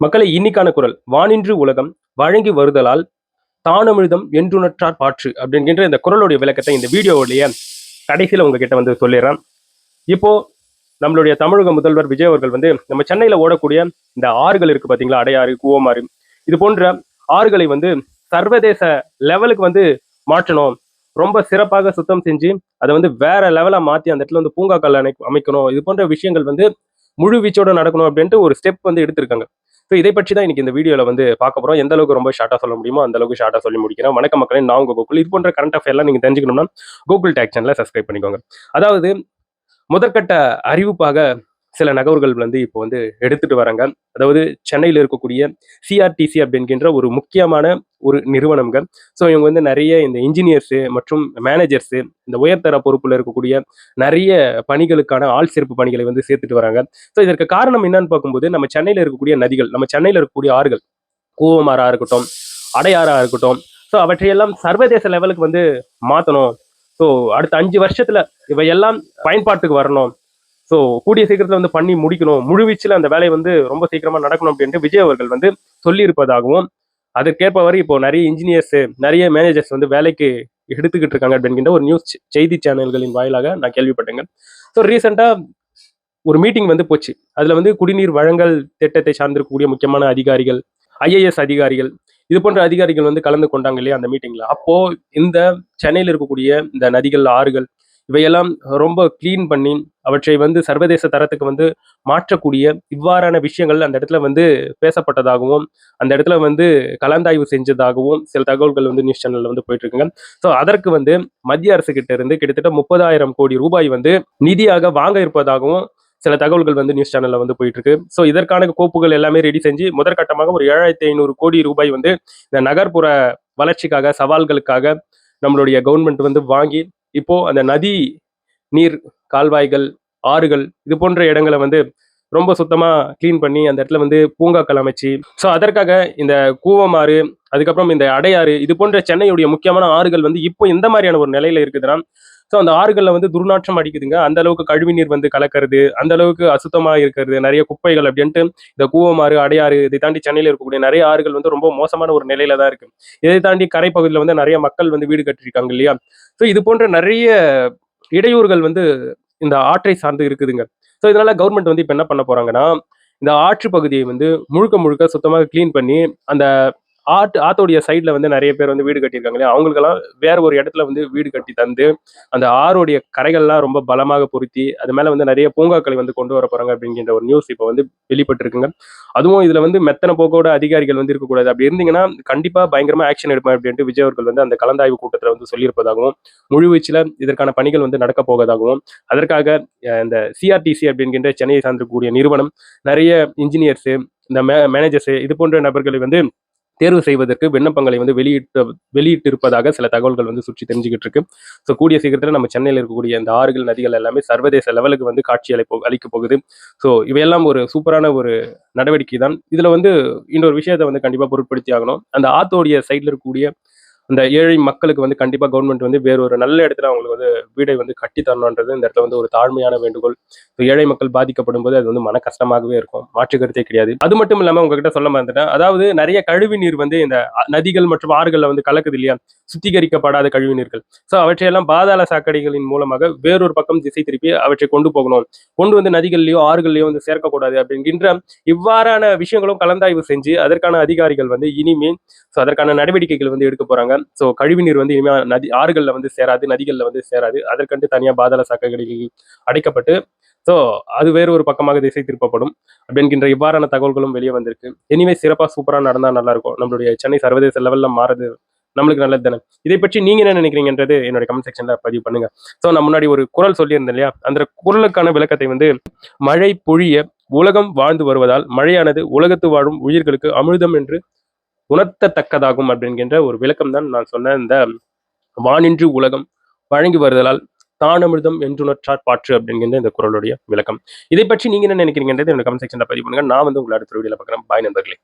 மக்களை இன்னிக்கான குரல் வானின்று உலகம் வழங்கி வருதலால் தானமிழ்தம் என்றுணற்றார் பாற்று அப்படிங்கிற இந்த குரலுடைய விளக்கத்தை இந்த வீடியோவுடைய கடைசியில் உங்ககிட்ட வந்து சொல்லிடுறேன். இப்போ நம்மளுடைய தமிழக முதல்வர் விஜய் அவர்கள் வந்து நம்ம சென்னையில ஓடக்கூடிய இந்த ஆறுகள் இருக்கு பாத்தீங்களா, அடையாறு, கூவமாறு, இது போன்ற ஆறுகளை வந்து சர்வதேச லெவலுக்கு வந்து மாற்றணும், ரொம்ப சிறப்பாக சுத்தம் செஞ்சு அதை வந்து வேற லெவலா மாத்தி அந்த இடத்துல வந்து பூங்காக்கள் அமைக்கணும், இது போன்ற விஷயங்கள் வந்து முழு வீச்சோட நடக்கணும் அப்படின்ட்டு ஒரு ஸ்டெப் வந்து எடுத்திருக்காங்க. ஸோ இதை பற்றி தான் இன்னைக்கு இந்த வீடியோவில் வந்து பார்க்க போகிறோம். எந்த அளவுக்கு ரொம்ப ஷார்ட்டாக சொல்ல முடியுமோ அந்த அளவுக்கு ஷார்ட்டாக சொல்லி முடிக்கிறேன். வணக்கம் மக்களே, நான் உங்கள் கோகுல். இது போன்ற கரண்ட் அஃபேர்லாம் நீங்கள் தெரிஞ்சுக்கணும்னா கூகுள் டேக் சேனலை சப்ஸ்கிரைப் பண்ணிக்கோங்க. அதாவது முதற்கட்ட அறிவிப்பாக சில நகர்வுகள் வந்து இப்போ வந்து எடுத்துட்டு வராங்க. அதாவது சென்னையில் இருக்கக்கூடிய சிஆர்டிசி அப்படின்கின்ற ஒரு முக்கியமான ஒரு நிறுவனங்கள். ஸோ இவங்க வந்து நிறைய இந்த இன்ஜினியர்ஸு மற்றும் மேனேஜர்ஸு, இந்த உயர்தர பொறுப்பில் இருக்கக்கூடிய நிறைய பணிகளுக்கான ஆள் சேர்ப்பு பணிகளை வந்து சேர்த்துட்டு வராங்க. ஸோ இதற்கு காரணம் என்னன்னு பார்க்கும்போது, நம்ம சென்னையில் இருக்கக்கூடிய நதிகள், நம்ம சென்னையில் இருக்கக்கூடிய ஆறுகள், கூவமாறா இருக்கட்டும், அடையாறா இருக்கட்டும், ஸோ அவற்றையெல்லாம் சர்வதேச லெவலுக்கு வந்து மாற்றணும். ஸோ அடுத்த 5 வருஷத்துல இவையெல்லாம் பயன்பாட்டுக்கு வரணும். ஸோ கூடிய சீக்கிரத்தில் வந்து பண்ணி முடிக்கணும், முழுவீச்சில் அந்த வேலை வந்து ரொம்ப சீக்கிரமா நடக்கணும் அப்படின்ட்டு விஜய் அவர்கள் வந்து சொல்லியிருப்பதாகவும், அதற்கேற்ப இப்போ நிறைய இன்ஜினியர்ஸ், நிறைய மேனேஜர்ஸ் வந்து வேலைக்கு எடுத்துக்கிட்டு இருக்காங்க அப்படிங்கிற ஒரு நியூஸ் செய்தி சேனல்களின் வாயிலாக நான் கேள்விப்பட்டேங்க. ஸோ ரீசெண்டா ஒரு மீட்டிங் வந்து போச்சு. அதுல வந்து குடிநீர் வழங்கல் திட்டத்தை சார்ந்திருக்கக்கூடிய முக்கியமான அதிகாரிகள், ஐஏஎஸ் அதிகாரிகள், இது போன்ற அதிகாரிகள் வந்து கலந்து கொண்டாங்க இல்லையா அந்த மீட்டிங்ல. அப்போ இந்த சென்னையில் இருக்கக்கூடிய இந்த நதிகள், ஆறுகள் இவையெல்லாம் ரொம்ப கிளீன் பண்ணி அவற்றை வந்து சர்வதேச தரத்துக்கு வந்து மாற்றக்கூடிய இவ்வாறான விஷயங்கள் அந்த இடத்துல வந்து பேசப்பட்டதாகவும், அந்த இடத்துல வந்து கலந்தாய்வு செஞ்சதாகவும் சில தகவல்கள் வந்து நியூஸ் சேனல்ல வந்து போயிட்டு இருக்குங்க. ஸோ அதற்கு வந்து மத்திய அரசு கிட்ட இருந்து கிட்டத்தட்ட 30,000 கோடி ரூபாய் வந்து நிதியாக வாங்க இருப்பதாகவும் சில தகவல்கள் வந்து நியூஸ் சேனல்ல வந்து போயிட்டு இருக்கு. ஸோ இதற்கான கோப்புகள் எல்லாமே ரெடி செஞ்சு முதற்கட்டமாக ஒரு 7,500 கோடி ரூபாய் வந்து இந்த நகர்ப்புற வளர்ச்சிக்காக, சவால்களுக்காக நம்மளுடைய கவர்மெண்ட் வந்து வாங்கி இப்போ அந்த நதி நீர் கால்வாய்கள், ஆறுகள், இது போன்ற இடங்களை வந்து ரொம்ப சுத்தமா கிளீன் பண்ணி அந்த இடத்துல வந்து பூங்காக்கள் அமைச்சு, ஸோ அதற்காக இந்த கூவமாறு, அதுக்கப்புறம் இந்த அடையாறு, இது போன்ற சென்னையுடைய முக்கியமான ஆறுகள் வந்து இப்போ எந்த மாதிரியான ஒரு நிலையில இருக்குதுன்னா, ஸோ அந்த ஆறுகளில் வந்து துர்நாற்றம் அடிக்குதுங்க. அந்த அளவுக்கு கழிவு நீர் வந்து கலக்கிறது, அந்த அளவுக்கு அசுத்தமா இருக்கிறது, நிறைய குப்பைகள் அப்படின்ட்டு இந்த கூவமாறு, அடையாறு, இதை தாண்டி சென்னையில் இருக்கக்கூடிய நிறைய ஆறுகள் வந்து ரொம்ப மோசமான ஒரு நிலையில தான் இருக்கு. இதை தாண்டி கரைப்பகுதியில் வந்து நிறைய மக்கள் வந்து வீடு கட்டிருக்காங்க இல்லையா. ஸோ இது போன்ற நிறைய இடையூறுகள் வந்து இந்த ஆற்றை சார்ந்து இருக்குதுங்க. ஸோ இதனால கவர்மெண்ட் வந்து இப்போ என்ன பண்ண போறாங்கன்னா, இந்த ஆற்று பகுதியை வந்து முழுக்க முழுக்க சுத்தமாக கிளீன் பண்ணி அந்த ஆத்தோடைய சைட்ல வந்து நிறைய பேர் வந்து வீடு கட்டியிருக்காங்க இல்லையா, அவங்களுக்கெல்லாம் வேற ஒரு இடத்துல வந்து வீடு கட்டி தந்து அந்த ஆறுடைய கரைகள்லாம் ரொம்ப பலமாக பொருத்தி அது மேல வந்து நிறைய பூங்காக்களை வந்து கொண்டு வர போறாங்க அப்படிங்கிற ஒரு நியூஸ் இப்போ வந்து வெளிப்பட்டிருக்குங்க. அதுவும் இதுல வந்து மெத்தன போக்கோட அதிகாரிகள் வந்து இருக்கக்கூடாது. அப்படி இருந்தீங்கன்னா கண்டிப்பா பயங்கரமா ஆக்ஷன் எடுப்பேன் அப்படின்ட்டு விஜய் அவர்கள் வந்து அந்த கலந்தாய்வு கூட்டத்தில் வந்து சொல்லியிருப்பதாகவும், முழுவீச்சில் இதற்கான பணிகள் வந்து நடக்க போவதாகவும், அதற்காக இந்த சிஆர்டிசி அப்படிங்கிற சென்னையை சார்ந்திருக்கக்கூடிய நிறுவனம் நிறைய இன்ஜினியர்ஸ், இந்த மேனேஜர்ஸ், இது போன்ற நபர்களை வந்து தேர்வு செய்வதற்கு விண்ணப்பங்களை வந்து வெளியிட்டு இருப்பதாக சில தகவல்கள் வந்து சுற்றி தெரிஞ்சுக்கிட்டு இருக்கு. ஸோ கூடிய சீக்கிரத்தில் நம்ம சென்னையில் இருக்கக்கூடிய இந்த ஆறுகள், நதிகள் எல்லாமே சர்வதேச லெவலுக்கு வந்து காட்சி அளிக்க போகுது. ஸோ இவையெல்லாம் ஒரு சூப்பரான ஒரு நடவடிக்கை தான். இதுல வந்து இன்னொரு விஷயத்தை வந்து கண்டிப்பா பொருட்படுத்தி ஆகணும். அந்த ஆத்தோடைய சைட்ல இருக்கக்கூடிய அந்த ஏழை மக்களுக்கு வந்து கண்டிப்பா கவர்மெண்ட் வந்து வேற ஒரு நல்ல இடத்துல அவங்களுக்கு வந்து வீடை வந்து கட்டி தரணுன்றது இந்த இடத்துல வந்து ஒரு தாழ்மையான வேண்டுகோள். ஏழை மக்கள் பாதிக்கப்படும் போது அது வந்து மன கஷ்டமாகவே இருக்கும், மாற்று கருத்தே கிடையாது. அது மட்டும் இல்லாம உங்ககிட்ட சொல்ல மறந்துட்டேன். அதாவது நிறைய கழிவு நீர் வந்து இந்த நதிகள் மற்றும் ஆறுகள்ல வந்து கலக்குது இல்லையா, சுத்திகரிக்கப்படாத கழிவு நீர்கள். ஸோ அவற்றையெல்லாம் பாதாள சாக்கடைகளின் மூலமாக வேறொரு பக்கம் திசை திருப்பி அவற்றை கொண்டு போகணும், கொண்டு வந்து நதிகள்லயோ ஆறுகள்லயோ வந்து சேர்க்கக்கூடாது அப்படிங்கிற இவ்வாறான விஷயங்களும் கலந்தாய்வு செஞ்சு அதற்கான அதிகாரிகள் வந்து இனிமே ஸோ அதற்கான நடவடிக்கைகள் வந்து எடுக்க போறாங்க. ஸோ கழிவுநீர் வந்து இனிமே ஆறுகள்ல வந்து சேராது, நதிகள்ல வந்து சேராது. அதற்கண்டு தனியா பாதாள சாக்கடைகள் அடைக்கப்பட்டு ஸோ அது வேறு ஒரு பக்கமாக திசை திருப்பப்படும் அப்படின்கின்ற இவ்வாறான தகவல்களும் வெளியே வந்திருக்கு. எனிவே சிறப்பா சூப்பரா நடந்தா நல்லா இருக்கும். நம்மளுடைய சென்னை சர்வதேச லெவல்ல மாறுது, நம்மளுக்கு நல்லது தானே. இதை பற்றி நீங்க என்ன நினைக்கிறீங்கன்றது என்னோட கமெண்ட் செக்ஷன்ல பதிவு பண்ணுங்க. ஸோ நான் முன்னாடி ஒரு குரல் சொல்லியிருந்தேன் இல்லையா, அந்த குரலுக்கான விளக்கத்தை வந்து மழை பொழிய உலகம் வாழ்ந்து வருவதால் மழையானது உலகத்து வாழும் உயிர்களுக்கு அமிர்தம் என்று உணர்த்தத்தக்கதாகும் அப்படிங்கின்ற ஒரு விளக்கம் தான் நான் சொன்ன இந்த வானின்று உலகம் வழங்கி வருதலால் தானமிர்தம் என்றுணற்றார் பாற்று அப்படிங்கிற இந்த குரலுடைய விளக்கம். இதை பற்றி நீங்க என்ன நினைக்கிறீங்கன்றது என்னோட கமெண்ட் செக்ஷன்ல பதிவு பண்ணுங்க. நான் வந்து உங்களை அடுத்த வீடியோல பார்க்குறேன். பாய் நண்பர்களே.